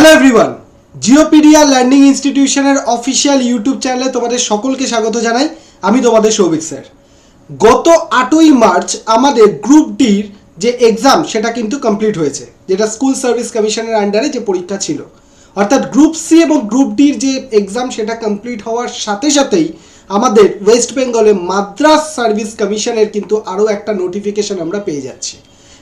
Hello everyone, Geopedia learning ইনস্টিটিউশনের official YouTube চ্যানেলে তোমাদের সকলকে স্বাগত জানাই। আমি তোমাদের সৌভিক স্যার। গত 8ই মার্চ আমাদের গ্রুপ ডির যে এক্সাম সেটা কিন্তু কমপ্লিট হয়েছে, যেটা স্কুল সার্ভিস কমিশনের আন্ডারে যে পরীক্ষা ছিল। অর্থাৎ গ্রুপ সি এবং গ্রুপ ডির যে এক্সাম সেটা কমপ্লিট হওয়ার সাথে সাথেই আমাদের ওয়েস্ট বেঙ্গলে মাদ্রাস সার্ভিস কমিশনের কিন্তু আরও একটা নোটিফিকেশন আমরা পেয়ে যাচ্ছি।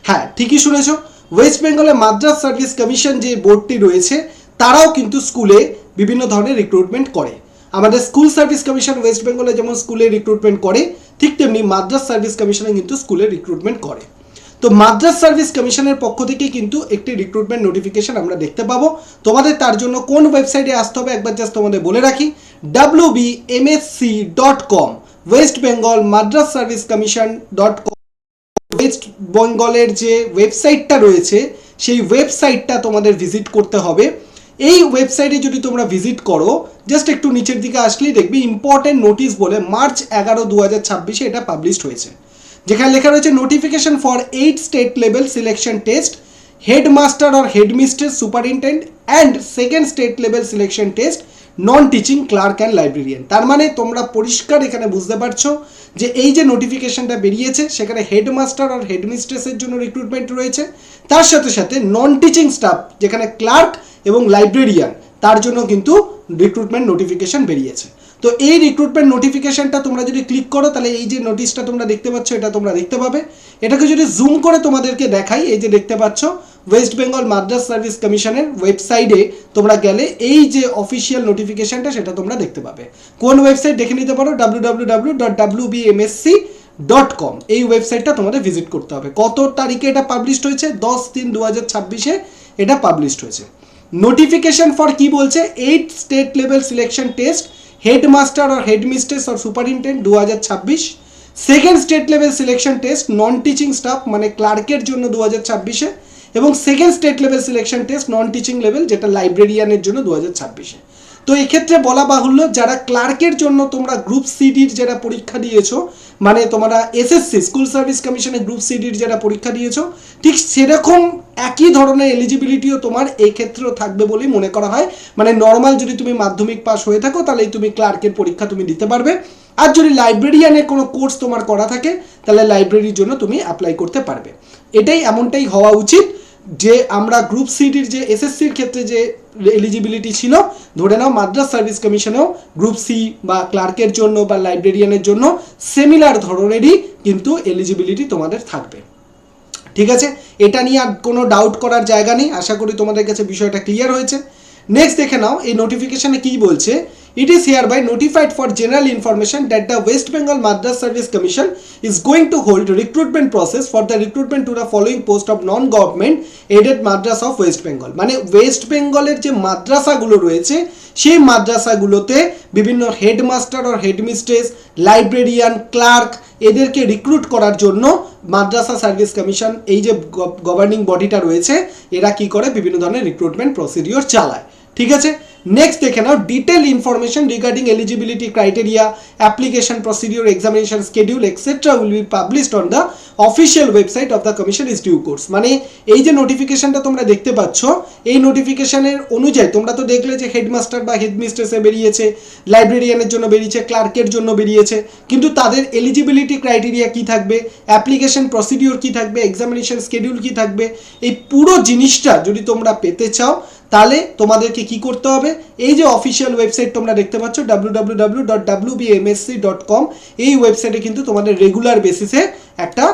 হ্যাঁ, ঠিকই শুনেছো, ওয়েস্ট বেঙ্গলে মাদ্রাস সার্ভিস কমিশন যে বোর্ডটি রয়েছে তারাও কিন্তু স্কুলে বিভিন্ন ধরনের রিক্রুটমেন্ট করে। আমাদের স্কুল সার্ভিস কমিশন ওয়েস্ট বেঙ্গলে যেমন স্কুলে রিক্রুটমেন্ট করে, ঠিক তেমনি মাদ্রাস সার্ভিস কমিশনে কিন্তু স্কুলে রিক্রুটমেন্ট করে। তো মাদ্রাস সার্ভিস কমিশনের পক্ষ থেকে কিন্তু একটি রিক্রুটমেন্ট নোটিফিকেশন আমরা দেখতে পাবো। তোমাদের তার জন্য কোন ওয়েবসাইটে আসতে হবে একবার জাস্ট তোমাদের বলে রাখি, wbmsc.com, West Bengal Madras service commission .com। West বেঙ্গলের যে ওয়েবসাইটটা রয়েছে সেই ওয়েবসাইটটা তোমাদের ভিজিট করতে হবে। এই ওয়েবসাইটে যদি তোমরা ভিজিট করো, জাস্ট একটু নিচের দিকে আসলেই দেখবে ইম্পর্টেন্ট নোটিশ বলে মার্চ 11, 2026 এটা পাবলিশড হয়েছে, যেখানে লেখা রয়েছে notification for 8 state level selection test, headmaster or headmistress superintendent and second state level selection test non teaching clerk and librarian. তার মানে তোমরা পরিষ্কার এখানে বুঝতে পারছো যে এই যে নোটিফিকেশনটা বেরিয়েছে সেখানে হেডমাস্টার আর হেডমিস্ট্রেসের জন্য রিক্রুটমেন্ট রয়েছে, তার সাথে সাথে নন টিচিং স্টাফ যেখানে ক্লার্ক এবং লাইব্রেরিয়ান তার জন্য কিন্তু রিক্রুটমেন্ট নোটিফিকেশন বেরিয়েছে। তো এই রিক্রুটমেন্ট নোটিফিকেশনটা তোমরা যদি ক্লিক করো তাহলে এই যে নোটিশটা তোমরা দেখতে পাচ্ছ এটা তোমরা দেখতে পাবে। এটাকে যদি জুম করে তোমাদেরকে দেখাই, এই যে দেখতে পাচ্ছ ওয়েস্ট বেঙ্গল মাদ্রাস সার্ভিস কমিশনের ওয়েবসাইটে তোমরা গেলে এই যে অফিসিয়াল নোটিফিকেশনটা সেটা তোমরা দেখতে পাবে। কোন ওয়েবসাইট দেখে নিতে পারো, www.wbmsc.com, এই ওয়েবসাইটটা তোমাদের ভিজিট করতে হবে। কত তারিখে এটা পাবলিশড হয়েছে? 10/3/2026 এটা পাবলিশড হয়েছে। নোটিফিকেশন ফর কি বলছে, 8 state level selection test, headmaster or headmistress or superintendent 2026, second state level selection test non teaching staff মানে ক্লার্কের জন্য 2026, এবং second state level selection test non teaching level যেটা লাইব্রেরিয়ানের জন্য 2026। তো এক্ষেত্রে বলা বাহুল্য, যারা ক্লার্কের জন্য তোমরা গ্রুপ সিডির যারা পরীক্ষা দিয়েছো, মানে তোমরা এসএসসি স্কুল সার্ভিস কমিশনের গ্রুপ সিডির যারা পরীক্ষা দিয়েছো, ঠিক সেরকম একই ধরনের এলিজিবিলিটিও তোমার এই ক্ষেত্রেও থাকবে বলেই মনে করা হয়। মানে নর্মাল যদি তুমি মাধ্যমিক পাস হয়ে থাকো তাহলেই তুমি ক্লার্কের পরীক্ষা তুমি দিতে পারবে, আর যদি লাইব্রেরিয়ানের কোনো কোর্স তোমার করা থাকে তাহলে লাইব্রেরির জন্য তুমি অ্যাপ্লাই করতে পারবে। এটাই এমনটাই হওয়া উচিত যে আমরা গ্রুপ সিডির যে এসএসসির ক্ষেত্রে যে এলিজিবিলিটি ছিল, ধরে নাও মাদ্রাস সার্ভিস কমিশনেও গ্রুপ সি বা ক্লার্কের জন্য বা লাইব্রেরিয়ানের জন্য সিমিলার ধরনেরই কিন্তু এলিজিবিলিটি তোমাদের থাকবে। ঠিক আছে, এটা নিয়ে আর কোনো ডাউট করার জায়গা নেই। আশা করি তোমাদের কাছে বিষয়টা ক্লিয়ার হয়েছে। নেক্সট দেখে নাও এই নোটিফিকেশনে কি বলছে। It is hereby notified for general information that the West Bengal Madras Service Commission is going to hold recruitment process for the recruitment to the following post of non-government aided Madras of West Bengal। মানে West বেঙ্গলের যে মাদ্রাসাগুলো রয়েছে সেই মাদ্রাসাগুলোতে বিভিন্ন headmaster আর headmistress, librarian, clerk এদেরকে recruit করার জন্য মাদ্রাসা সার্ভিস কমিশন এই যে গভর্নিং বডিটা রয়েছে এরা কি করে, বিভিন্ন ধরনের রিক্রুটমেন্ট প্রসিডিওর চালায়। ঠিক আছে, নেক্সট দেখে নাও detail information regarding eligibility criteria, application procedure, examination schedule etcetera will be published on the official website of the commission is due course. মানে এই যে নোটিফিকেশনটা তোমরা দেখতে পাচ্ছ, এই নোটিফিকেশনের অনুযায়ী তোমরা তো দেখলে যে হেডমাস্টার বা হেডমিস্ট্রেসে বেরিয়েছে, লাইব্রেরিয়ানের জন্য বেরিয়েছে, ক্লার্কের জন্য বেরিয়েছে, কিন্তু তাদের এলিজিবিলিটি ক্রাইটেরিয়া কি থাকবে, অ্যাপ্লিকেশন প্রসিডিওর কি থাকবে, এক্সামিনেশন স্কেডিউল কি থাকবে, এই পুরো জিনিসটা যদি তোমরা পেতে চাও তাহলে তোমাদেরকে কি করতে হবে, এই যে অফিসিয়াল ওয়েবসাইট তোমরা দেখতে পাচ্ছ www.wbmsc.com, এই ওয়েবসাইটে কিন্তু তোমাদের রেগুলার বেসিসে একটা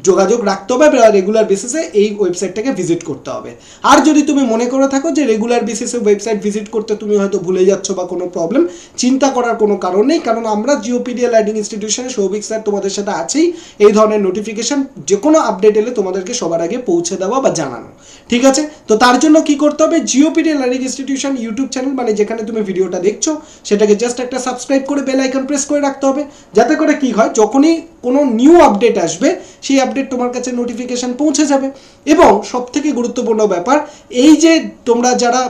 যোগাযোগ রাখতে হবে বা রেগুলার বেসিসে এই ওয়েবসাইটটাকে ভিজিট করতে হবে। আর যদি তুমি মনে করে থাকো যে রেগুলার বেসিসে ওয়েবসাইট ভিজিট করতে তুমি হয়তো ভুলে যাচ্ছ বা কোনো প্রবলেম, চিন্তা করার কোনো কারণ নেই, কারণ আমরা জিওপিডিয়া লার্নিং ইনস্টিটিউশনে সৌভিক স্যার তোমাদের সাথে আছেই এই ধরনের নোটিফিকেশন যে কোনো আপডেট এলে তোমাদেরকে সবার আগে পৌঁছে দেওয়া বা জানানো। ঠিক আছে, তো তার জন্য কি করতে হবে, Geopedia learning institution YouTube channel মানে যেখানে তুমি ভিডিওটা দেখছো সেটাকে জাস্ট একটা সাবস্ক্রাইব করে বেল আইকন প্রেস করে রাখতে হবে, যাতে করে কি হয় যখনই কোনো নিউ আপডেট আসবে সেই আপডেট তোমার কাছে নোটিফিকেশন পৌঁছে যাবে। এবং সবথেকে গুরুত্বপূর্ণ ব্যাপার, এই যে তোমরা যারা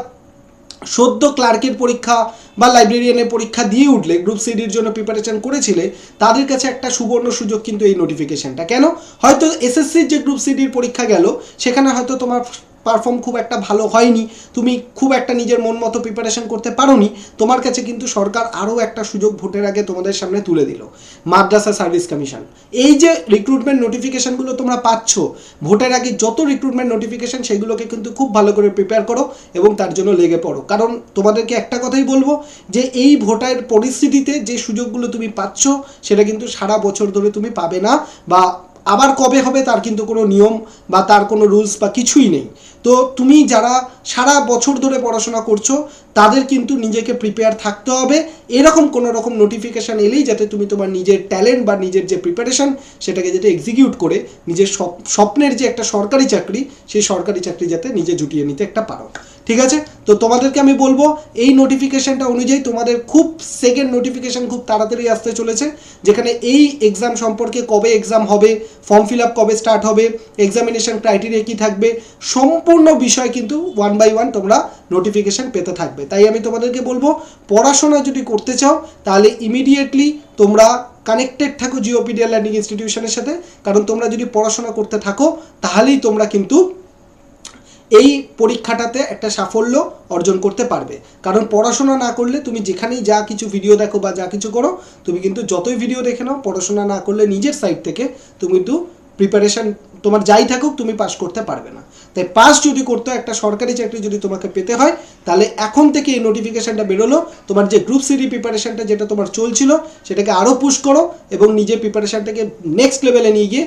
সদ্য ক্লার্কের পরীক্ষা বা লাইব্রেরিয়ানের পরীক্ষা দিয়ে উঠলে, গ্রুপ সিডির জন্য প্রিপারেশন করেছিলে, তাদের কাছে একটা সুবর্ণ সুযোগ কিন্তু এই নোটিফিকেশনটা। কেন, হয়তো এসএসসির যে গ্রুপ সিডির পরীক্ষা গেল সেখানে হয়তো তোমার পারফর্ম খুব একটা ভালো হয়নি, তুমি খুব একটা নিজের মন মতো প্রিপারেশন করতে পারোনি, তোমার কাছে কিন্তু সরকার আরও একটা সুযোগ ভোটের আগে তোমাদের সামনে তুলে দিল, মাদ্রাসা সার্ভিস কমিশন। এই যে রিক্রুটমেন্ট নোটিফিকেশনগুলো তোমরা পাচ্ছ, ভোটের আগে যত রিক্রুটমেন্ট নোটিফিকেশন সেগুলোকে কিন্তু খুব ভালো করে প্রিপেয়ার করো এবং তার জন্য লেগে পড়ো। কারণ তোমাদেরকে একটা কথাই বলবো যে এই ভোটের পরিস্থিতিতে যে সুযোগগুলো তুমি পাচ্ছ সেটা কিন্তু সারা বছর ধরে তুমি পাবে না, বা আবার কবে হবে তার কিন্তু কোনো নিয়ম বা তার কোনো রুলস বা কিছুই নেই। তো তুমি যারা সারা বছর ধরে পড়াশোনা করছো তাদের কিন্তু নিজেকে প্রিপেয়ার থাকতে হবে, এরকম কোনো রকম নোটিফিকেশান এলেই যাতে তুমি তোমার নিজের ট্যালেন্ট বা নিজের যে প্রিপারেশান সেটাকে যাতে এক্সিকিউট করে নিজের স্বপ্নের যে একটা সরকারি চাকরি, সেই সরকারি চাকরি যাতে নিজে জুটিয়ে নিতে একটা পারো। ঠিক আছে, তো তোমাদেরকে আমি বলবো এই নোটিফিকেশানটা অনুযায়ী তোমাদের খুব সেকেন্ড নোটিফিকেশান খুব তাড়াতাড়ি আসতে চলেছে, যেখানে এই এক্সাম সম্পর্কে কবে এক্সাম হবে, ফর্ম ফিল আপ কবে স্টার্ট হবে, এক্সামিনেশন ক্রাইটেরিয়া কী থাকবে, সম্পূর্ণ বিষয় কিন্তু 1 by 1 তোমরা নোটিফিকেশান পেতে থাকবে। তাই আমি তোমাদেরকে বলবো পড়াশোনা যদি করতে চাও তাহলে ইমিডিয়েটলি তোমরা কানেক্টেড থাকো জিওপিডিয়া লার্নিং ইনস্টিটিউশনের সাথে, কারণ তোমরা যদি পড়াশোনা করতে থাকো তাহলেই তোমরা কিন্তু এই পরীক্ষাটাতে একটা সাফল্য অর্জন করতে পারবে। কারণ পড়াশোনা না করলে তুমি যেখানেই যা কিছু ভিডিও দেখো বা যা কিছু করো, তুমি কিন্তু যতই ভিডিও দেখে নাও, পড়াশোনা না করলে নিজের সাইড থেকে তুমি কিন্তু প্রিপারেশান তোমার যাই থাকুক তুমি পাস করতে পারবে না। তাই পাস যদি করতে হয়, একটা সরকারি চাকরি যদি তোমাকে পেতে হয়, তাহলে এখন থেকে এই নোটিফিকেশানটা বেরোলো, তোমার যে গ্রুপ সিডি প্রিপারেশানটা যেটা তোমার চলছিল সেটাকে আরও পুশ করো এবং নিজের প্রিপারেশানটাকে নেক্সট লেভেলে নিয়ে গিয়ে,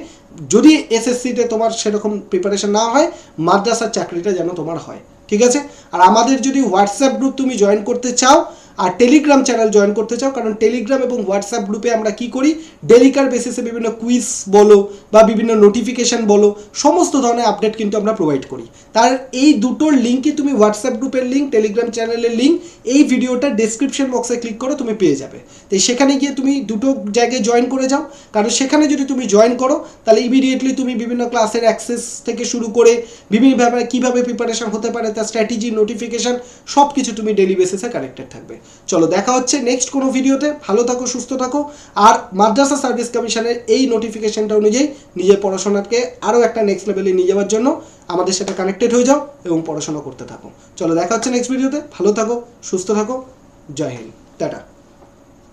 যদি এসএসসিতে তোমার সেরকম প্রিপারেশান না হয়, মাদ্রাসার চাকরিটা যেন তোমার হয়। ঠিক আছে, আর আমাদের যদি হোয়াটসঅ্যাপ গ্রুপ তুমি জয়েন করতে চাও আর টেলিগ্রাম চ্যানেল জয়েন করতে চাও, কারণ টেলিগ্রাম এবং হোয়াটসঅ্যাপ গ্রুপে আমরা কি করি, ডেলিকার বেসিসে বিভিন্ন কুইজ বলো বা বিভিন্ন নোটিফিকেশান বলো, সমস্ত ধরনের আপডেট কিন্তু আমরা প্রোভাইড করি। তার এই দুটোর লিঙ্কই তুমি হোয়াটসঅ্যাপ গ্রুপের লিঙ্ক, টেলিগ্রাম চ্যানেলের লিঙ্ক এই ভিডিওটা ডেসক্রিপশন বক্সে ক্লিক করো, তুমি পেয়ে যাবে। তো সেখানে গিয়ে তুমি দুটো জায়গায় জয়েন করে যাও, কারণ সেখানে যদি তুমি জয়েন করো তাহলে ইমিডিয়েটলি তুমি বিভিন্ন ক্লাসের অ্যাক্সেস থেকে শুরু করে বিভিন্নভাবে কীভাবে প্রিপারেশান হতে পারে, তার স্ট্র্যাটেজি, নোটিফিকেশান সব কিছু তুমি ডেলি বেসিসে কানেক্টেড থাকবে। চলো দেখা হচ্ছে নেক্সট কোনো ভিডিওতে, ভালো থাকো, সুস্থ থাকো, আর মাদ্রাসা সার্ভিস কমিশনের এই নোটিফিকেশানটা অনুযায়ী নিজের পড়াশোনাকে আরও একটা নেক্সট লেভেলে নিয়ে যাওয়ার জন্য আমাদের সাথে কানেক্টেড হয়ে যাও এবং পড়াশোনা করতে থাকো। চলো দেখা হচ্ছে নেক্সট ভিডিওতে, ভালো থাকো, সুস্থ থাকো, জয় হিন্দ, টাটা।